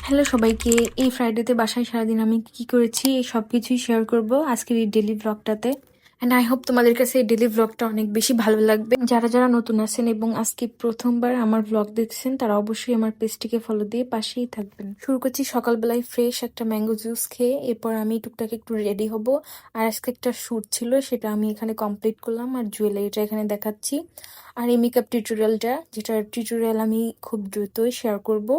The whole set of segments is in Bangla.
হ্যালো সবাইকে। এই ফ্রাইডেতে বাসায় সারাদিন আমি কি করেছি এই সবকিছুই শেয়ার করব আজকের এই ডেলি ব্লগটাতে। অ্যান্ড আই হোপ তোমাদের কাছে এই ডেলি ব্লগটা অনেক বেশি ভালো লাগবে। যারা যারা নতুন আছেন এবং আজকে প্রথমবার আমার ব্লগ দেখছেন তারা অবশ্যই আমার পেজটিকে ফলো দিয়ে পাশেই থাকবেন। শুরু করছি সকালবেলায় ফ্রেশ একটা ম্যাঙ্গো জুস খেয়ে। এরপর আমি টুকটাক একটু রেডি হব। আর আজকে একটা শ্যুট ছিল, সেটা আমি এখানে কমপ্লিট করলাম আর জুয়েলারিটা এখানে দেখাচ্ছি। আর এই মেকআপ টিউটোরিয়ালটা, যেটার টিউটোরিয়াল আমি খুব দ্রুতই শেয়ার করব।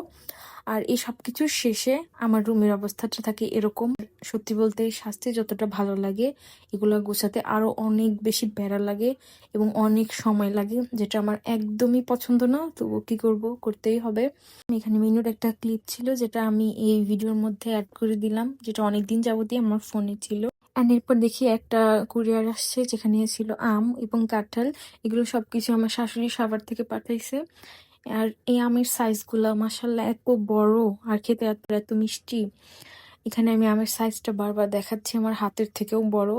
আর এই সবকিছুর শেষে আমার রুমের অবস্থাটা থাকে এরকম। সত্যি বলতে সাজতে যতটা ভালো লাগে, এগুলো গোছাতে আরো অনেক বেশি প্যারা লাগে এবং অনেক সময় লাগে, যেটা আমার একদমই পছন্দ না। তবু কি করব, করতেই হবে। এখানে মেনুর একটা ক্লিপ ছিল যেটা আমি এই ভিডিওর মধ্যে অ্যাড করে দিলাম, যেটা অনেকদিন যাবতীয় আমার ফোনে ছিল। অ্যান্ড এরপর দেখি একটা কুরিয়ার আসছে যেখানে ছিল আম এবং কাঁঠাল। এগুলো সবকিছু আমার শাশুড়ি সাভার থেকে পাঠাইছে। আর এই আমের সাইজগুলা মাশাল্লাহ এত বড়, আর খেতে এত এত মিষ্টি। এখানে আমি আমের সাইজটা বারবার দেখাচ্ছি, আমার হাতের থেকেও বড়।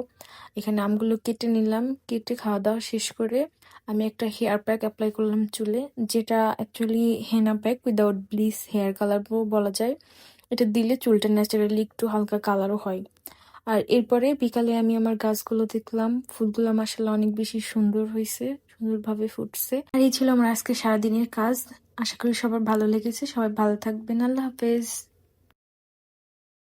এখানে আমগুলো কেটে নিলাম, কেটে খাওয়া দাওয়া শেষ করে আমি একটা হেয়ার প্যাক অ্যাপ্লাই করলাম চুলে, যেটা actually henna pack without bleach hair colour বলা যায়। এটা দিলে চুলটা ন্যাচারালি একটু হালকা কালারও হয়। আর এরপরে বিকালে আমি আমার গাছগুলো দেখলাম, ফুলগুলো মাশাআল্লাহ অনেক বেশি সুন্দর হয়েছে, সুন্দরভাবে ফুটছে। আর এই ছিল আমার আজকে সারাদিনের কাজ। আশা করি সবার ভালো লেগেছে। সবাই ভালো থাকবেন। আল্লাহ হাফেজ।